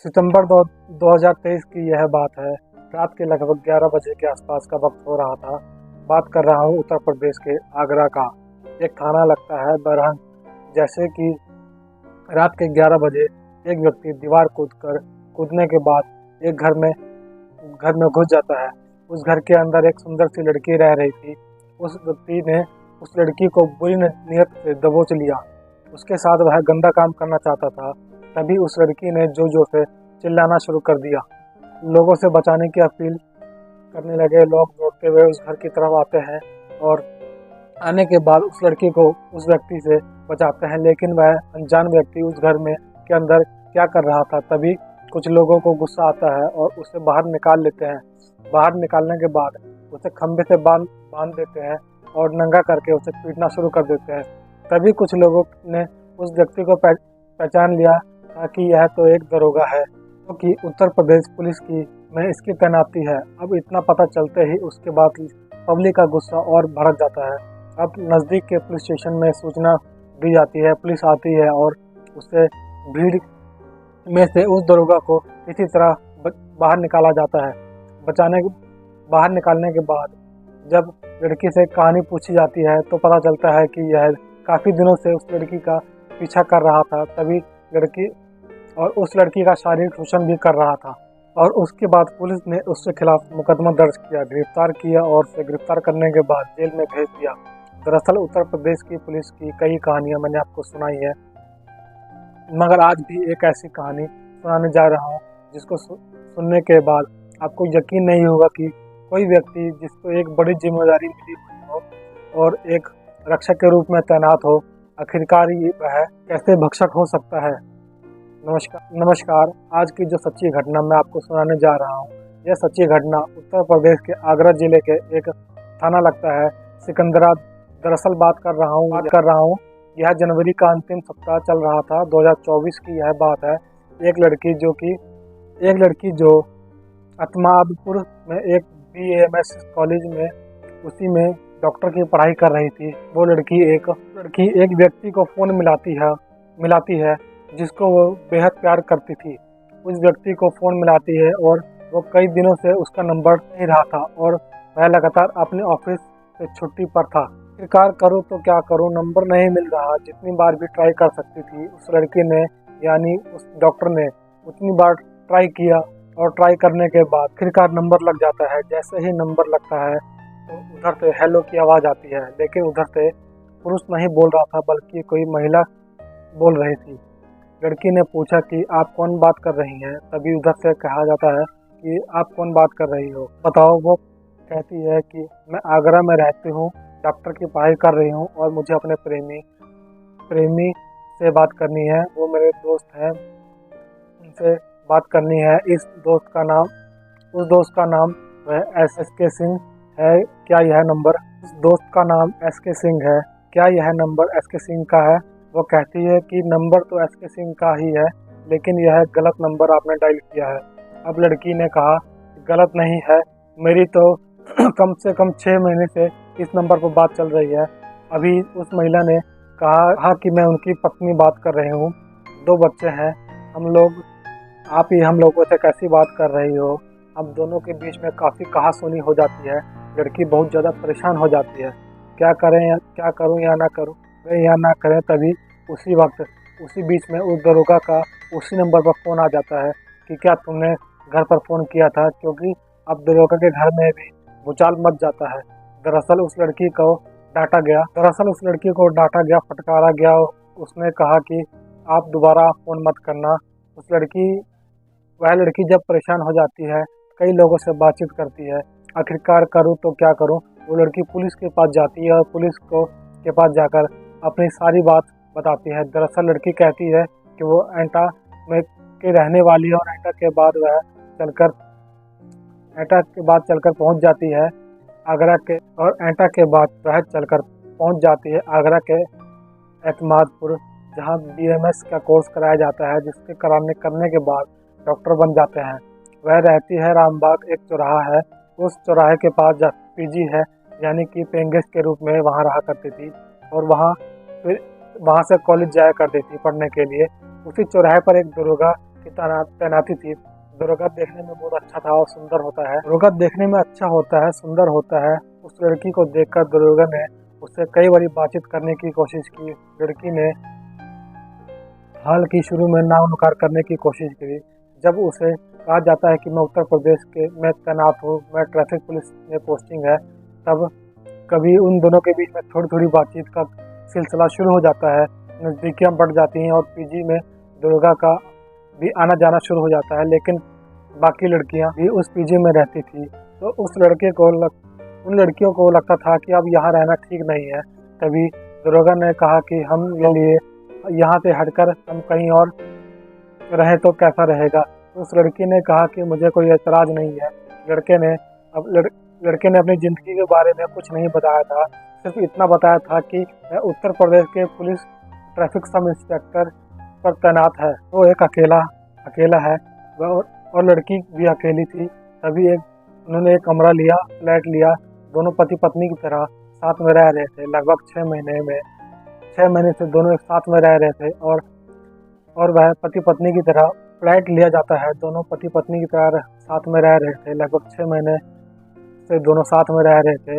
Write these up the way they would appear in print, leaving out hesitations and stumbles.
सितंबर 2023 की यह बात है। रात के लगभग 11 बजे के आसपास का वक्त हो रहा था। बात कर रहा हूँ उत्तर प्रदेश के आगरा का। एक थाना लगता है बरहन। जैसे कि रात के 11 बजे एक व्यक्ति दीवार कूदने के बाद एक घर में घुस जाता है। उस घर के अंदर एक सुंदर सी लड़की रह रही थी। उस व्यक्ति ने उस लड़की को बुरी नीयत से दबोच लिया। उसके साथ वह गंदा काम करना चाहता था। तभी उस लड़की ने जोर से चिल्लाना शुरू कर दिया। लोगों से बचाने की अपील करने लगे। लोग दौड़ते हुए उस घर की तरफ आते हैं और आने के बाद उस लड़की को उस व्यक्ति से बचाते हैं, लेकिन वह अनजान व्यक्ति उस घर में के अंदर क्या कर रहा था। तभी कुछ लोगों को गुस्सा आता है और उसे बाहर निकाल लेते हैं। बाहर निकालने के बाद उसे खंभे से बांध देते हैं और नंगा करके उसे पीटना शुरू कर देते हैं। तभी कुछ लोगों ने उस व्यक्ति को पहचान लिया ताकि यह तो एक दरोगा है, क्योंकि उत्तर प्रदेश पुलिस की में इसकी तैनाती है। अब इतना पता चलते ही उसके बाद पब्लिक का गुस्सा और भड़क जाता है। अब नज़दीक के पुलिस स्टेशन में सूचना दी जाती है। पुलिस आती है और उससे भीड़ में से उस दरोगा को किसी तरह बाहर निकाला जाता है। बाहर निकालने के बाद जब लड़की से कहानी पूछी जाती है तो पता चलता है कि यह काफ़ी दिनों से उस लड़की का पीछा कर रहा था। तभी उस लड़की का शारीरिक शोषण भी कर रहा था और उसके बाद पुलिस ने उसके खिलाफ मुकदमा दर्ज किया, गिरफ्तार किया और उसे गिरफ्तार करने के बाद जेल में भेज दिया। दरअसल उत्तर प्रदेश की पुलिस की कई कहानियां मैंने आपको सुनाई है, मगर आज भी एक ऐसी कहानी सुनाने जा रहा हूं जिसको सुनने के बाद आपको यकीन नहीं होगा कि कोई व्यक्ति जिसको एक बड़ी जिम्मेदारी मिली हुई हो और एक रक्षक के रूप में तैनात हो, आखिरकार वह कैसे भक्षक हो सकता है। नमस्कार। आज की जो सच्ची घटना मैं आपको सुनाने जा रहा हूँ, यह सच्ची घटना उत्तर प्रदेश के आगरा जिले के एक थाना लगता है सिकंदरा। दरअसल बात कर रहा हूँ यह जनवरी का अंतिम सप्ताह चल रहा था। 2024 की यह बात है। एक लड़की जो अतमादपुर में एक BAMS कॉलेज में उसी में डॉक्टर की पढ़ाई कर रही थी। वो लड़की एक व्यक्ति को फ़ोन मिलाती है जिसको वो बेहद प्यार करती थी। उस व्यक्ति को फ़ोन मिलाती है और वो कई दिनों से उसका नंबर नहीं रहा था और वह लगातार अपने ऑफिस से छुट्टी पर था। आखिरकार करूँ तो क्या करूँ, नंबर नहीं मिल रहा। जितनी बार भी ट्राई कर सकती थी उस लड़की ने, यानी उस डॉक्टर ने उतनी बार ट्राई किया और ट्राई करने के बाद आखिरकार नंबर लग जाता है। जैसे ही नंबर लगता है तो उधर से हेलो की आवाज़ आती है, लेकिन उधर से पुरुष नहीं बोल रहा था बल्कि कोई महिला बोल रही थी। लड़की ने पूछा कि आप कौन बात कर रही हैं। तभी उधर से कहा जाता है कि आप कौन बात कर रही हो, बताओ। वो कहती है कि मैं आगरा में रहती हूँ, डॉक्टर की पढ़ाई कर रही हूँ और मुझे अपने प्रेमी से बात करनी है। वो मेरे दोस्त हैं, उनसे बात करनी है। उस दोस्त का नाम वह SK सिंह है। क्या यह नंबर उस दोस्त का नाम SK सिंह है? क्या यह नंबर SK सिंह का है? वो कहती है कि नंबर तो SK सिंह का ही है, लेकिन यह गलत नंबर आपने डायल किया है। अब लड़की ने कहा गलत नहीं है, मेरी तो कम से कम 6 महीने से इस नंबर पर बात चल रही है। अभी उस महिला ने कहा कि मैं उनकी पत्नी बात कर रही हूँ, 2 बच्चे हैं आप ही हम लोगों से कैसी बात कर रही हो। अब दोनों के बीच में काफ़ी कहासुनी हो जाती है। लड़की बहुत ज़्यादा परेशान हो जाती है, क्या करूँ या ना करें। तभी उसी बीच में उस दरोगा का उसी नंबर पर फ़ोन आ जाता है कि क्या तुमने घर पर फ़ोन किया था, क्योंकि अब दरोगा के घर में भी भूचाल मच जाता है। दरअसल उस लड़की को डांटा गया, फटकारा गया। उसने कहा कि आप दोबारा फ़ोन मत करना। वह लड़की जब परेशान हो जाती है, कई लोगों से बातचीत करती है। आखिरकार करूँ तो क्या करूँ, वो लड़की पुलिस के पास जाती है और पुलिस के पास जाकर अपनी सारी बात बताती है। दरअसल लड़की कहती है कि वो एंटा में के रहने वाली है और एंटा के बाद चलकर पहुंच जाती है आगरा के एतमादपुर, जहां BAMS का कोर्स कराया जाता है, जिसके करने के बाद डॉक्टर बन जाते हैं। वह रहती है रामबाग, एक चौराहा है। उस चौराहे के पास PG है, यानी कि पेइंग गेस्ट के रूप में वहाँ रहा करती थी और वहाँ से कॉलेज जाया करती थी पढ़ने के लिए। उसी चौराहे पर एक दरोगा की तैनाती थी। दरोगा देखने में बहुत अच्छा था और सुंदर होता है। दरोगा देखने में अच्छा होता है, सुंदर होता है। उस लड़की को देखकर दरोगा ने उससे कई बार बातचीत करने की कोशिश की। लड़की ने हालांकि शुरू में नाव करने की कोशिश की। जब उसे कहा जाता है कि मैं उत्तर प्रदेश के में तैनात हूँ, मैं ट्रैफिक पुलिस में पोस्टिंग है, तब कभी उन दोनों के बीच में थोड़ी थोड़ी बातचीत का सिलसिला शुरू हो जाता है। नज़दीकियाँ बढ़ जाती हैं और पीजी में दरोगा का भी आना जाना शुरू हो जाता है। लेकिन बाकी लड़कियां भी उस पीजी में रहती थी, तो उन लड़कियों को लगता था कि अब यहाँ रहना ठीक नहीं है। तभी दरोगा ने कहा कि हम ये लिए यहाँ से हटकर हम कहीं और रहे तो कैसा रहेगा। तो उस लड़की ने कहा कि मुझे कोई एतराज नहीं है। लड़के ने लड़के ने अपनी ज़िंदगी के बारे में कुछ नहीं बताया था, सिर्फ इतना बताया था कि वह उत्तर प्रदेश के पुलिस ट्रैफिक सब इंस्पेक्टर पर तैनात है। वो एक अकेला है और लड़की भी अकेली थी। तभी उन्होंने एक कमरा लिया, फ्लैट लिया। दोनों पति पत्नी की तरह साथ में रह रहे थे। लगभग 6 महीने से दोनों एक साथ में रह रहे थे और वह पति पत्नी की तरह फ्लैट लिया जाता है। दोनों पति पत्नी की तरह साथ में रह रहे थे। लगभग 6 महीने से दोनों साथ में रह रहे थे।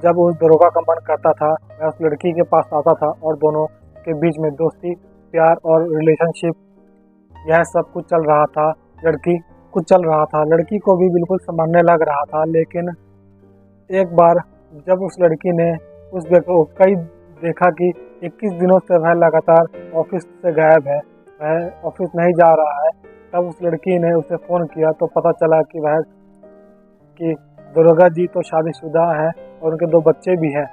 जब उस दरोगा का मन करता था, वह उस लड़की के पास आता था और दोनों के बीच में दोस्ती, प्यार और रिलेशनशिप, यह सब कुछ चल रहा था। लड़की को भी बिल्कुल संभालने लग रहा था। लेकिन एक बार जब उस लड़की ने उस व्यक्ति को देखा कि 21 दिनों से वह लगातार ऑफिस से गायब है, वह ऑफिस नहीं जा रहा है, तब उस लड़की ने उसे फ़ोन किया तो पता चला कि दरोगा जी तो शादीशुदा है और उनके 2 बच्चे भी हैं।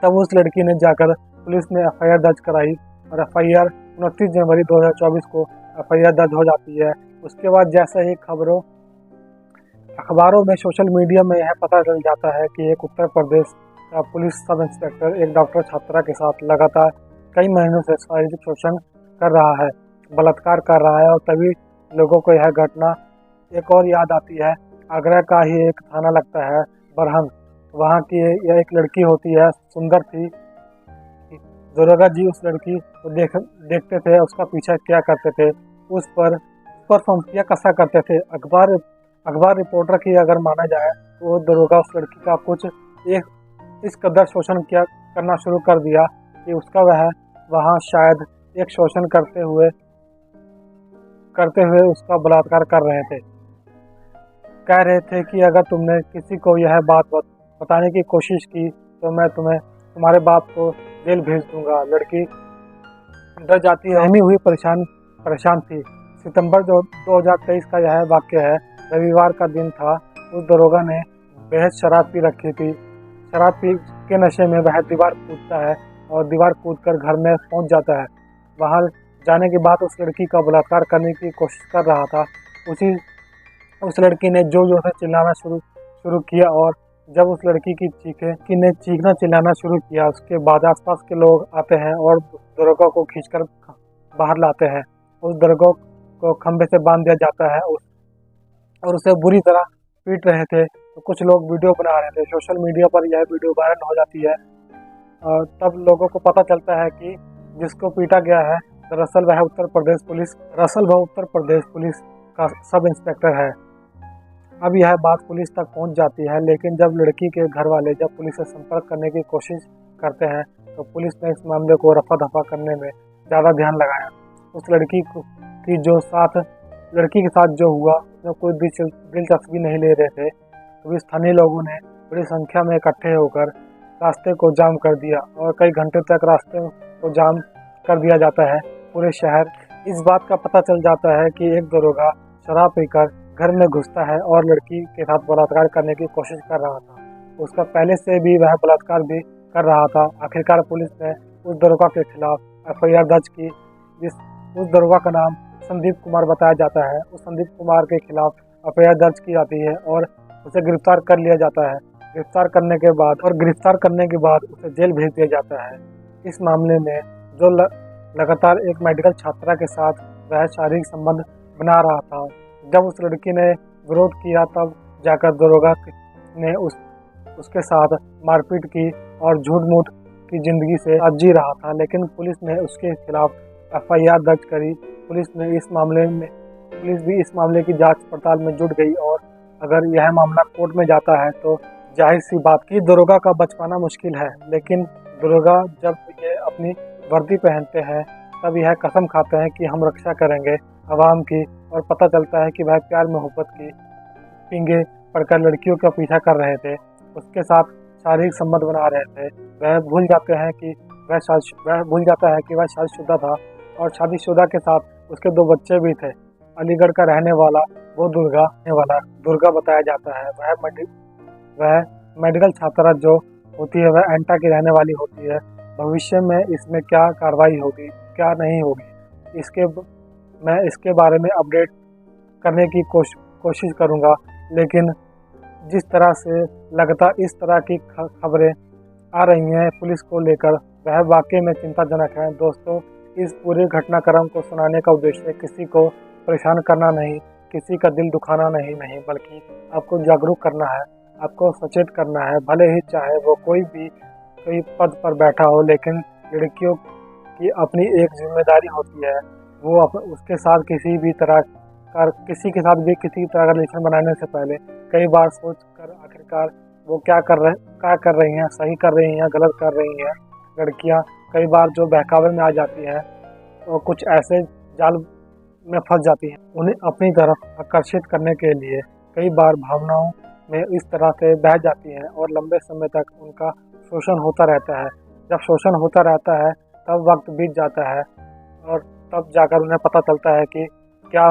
तब उस लड़की ने जाकर पुलिस में एफआईआर दर्ज कराई और एफआईआर 29 जनवरी 2024 को एफआईआर दर्ज हो जाती है। उसके बाद जैसे ही अखबारों में, सोशल मीडिया में यह पता चल जाता है कि एक उत्तर प्रदेश का पुलिस सब इंस्पेक्टर एक डॉक्टर छात्रा के साथ लगातार कई महीनों से शारीरिक शोषण कर रहा है, बलात्कार कर रहा है। और तभी लोगों को यह घटना एक और याद आती है। आगरा का ही एक थाना लगता है बरहंग, वहाँ की यह एक लड़की होती है, सुंदर थी। दरोगा जी उस लड़की को देखते थे, उसका पीछा क्या करते थे, उस पर फंसिया कसा करते थे। अखबार रिपोर्टर की अगर माना जाए तो दरोगा उस लड़की का इस कदर शोषण करना शुरू कर दिया कि उसका वहाँ शायद एक शोषण करते हुए उसका बलात्कार कर रहे थे। कह रहे थे कि अगर तुमने किसी को यह बात बताने की कोशिश की तो मैं तुम्हारे बाप को जेल भेज दूंगा। लड़की डर जाती है, सहमी हुई परेशान थी। सितंबर 2023 का यह वाक्य है। रविवार का दिन था। उस दरोगा ने बेहद शराब पी रखी थी। शराब पी के नशे में वह दीवार कूदता है और दीवार कूदकर घर में पहुंच जाता है। वहां जाने के बाद उस लड़की का बलात्कार करने की कोशिश कर रहा था। उस लड़की ने जोर से चिल्लाना शुरू किया और जब उस लड़की ने चीखना चिल्लाना शुरू किया, उसके बाद आसपास के लोग आते हैं और दरोगा को खींचकर बाहर लाते हैं। उस दरोगा को खंभे से बांध दिया जाता है और उसे बुरी तरह पीट रहे थे। तो कुछ लोग वीडियो बना रहे थे। सोशल मीडिया पर यह वीडियो वायरल हो जाती है और तब लोगों को पता चलता है कि जिसको पीटा गया है दरअसल वह उत्तर प्रदेश पुलिस का सब इंस्पेक्टर है। अब यह बात पुलिस तक पहुंच जाती है, लेकिन जब लड़की के घर वाले जब पुलिस से संपर्क करने की कोशिश करते हैं तो पुलिस ने इस मामले को रफा दफा करने में ज़्यादा ध्यान लगाया। उस लड़की के साथ जो हुआ उसमें कोई दिलचस्पी नहीं ले रहे थे। तो स्थानीय लोगों ने बड़ी संख्या में इकट्ठे होकर रास्ते को जाम कर दिया और कई घंटे तक रास्ते को जाम कर दिया जाता है। पूरे शहर इस बात का पता चल जाता है कि एक दरोगा शराब पीकर घर में घुसता है और लड़की के साथ बलात्कार करने की कोशिश कर रहा था। उसका पहले से भी वह बलात्कार भी कर रहा था। आखिरकार पुलिस ने उस दरोगा के खिलाफ एफआईआर दर्ज की। उस दरोगा का नाम संदीप कुमार बताया जाता है। उस संदीप कुमार के खिलाफ एफआईआर दर्ज की जाती है और उसे गिरफ्तार कर लिया जाता है। गिरफ्तार करने के बाद उसे जेल भेज दिया जाता है। इस मामले में जो लगातार एक मेडिकल छात्रा के साथ वह शारीरिक संबंध बना रहा था, जब उस लड़की ने विरोध किया तब जाकर दरोगा ने उसके साथ मारपीट की और झूठ-मूठ की जिंदगी से जी रहा था। लेकिन पुलिस ने उसके खिलाफ एफआईआर दर्ज करी पुलिस भी इस मामले की जांच पड़ताल में जुट गई और अगर यह मामला कोर्ट में जाता है तो जाहिर सी बात की दरोगा का बच पाना मुश्किल है। लेकिन दरोगा जब ये अपनी वर्दी पहनते हैं तब यह कसम खाते हैं कि हम रक्षा करेंगे आवाम की, और पता चलता है कि वह प्यार मोहब्बत की पींगे पड़कर लड़कियों का पीछा कर रहे थे, उसके साथ शारीरिक संबंध बना रहे थे। वह भूल जाता है कि वह शादीशुदा था और शादीशुदा के साथ उसके 2 बच्चे भी थे। अलीगढ़ का रहने वाला दुर्गा बताया जाता है। वह मेडिकल छात्रा जो होती है वह एंटा की रहने वाली होती है। भविष्य में इसमें क्या कार्रवाई होगी क्या नहीं होगी मैं इसके बारे में अपडेट करने की कोशिश करूंगा। लेकिन जिस तरह से लगातार इस तरह की खबरें आ रही हैं पुलिस को लेकर, वह वाकई में चिंताजनक है। दोस्तों, इस पूरे घटनाक्रम को सुनाने का उद्देश्य किसी को परेशान करना नहीं, किसी का दिल दुखाना नहीं, बल्कि आपको जागरूक करना है, आपको सचेत करना है। भले ही चाहे वो कोई पद पर बैठा हो, लेकिन लड़कियों की अपनी एक जिम्मेदारी होती है। वो उसके साथ किसी के साथ भी किसी तरह का रिलेशन बनाने से पहले कई बार सोच कर आखिरकार वो क्या कर रही हैं, सही कर रही हैं, गलत कर रही हैं। लड़कियां कई बार जो बहकावे में आ जाती हैं और कुछ ऐसे जाल में फंस जाती हैं। उन्हें अपनी तरफ आकर्षित करने के लिए कई बार भावनाओं में इस तरह से बह जाती हैं और लंबे समय तक उनका शोषण होता रहता है। जब शोषण होता रहता है तब वक्त बीत जाता है और तब जाकर उन्हें पता चलता है कि क्या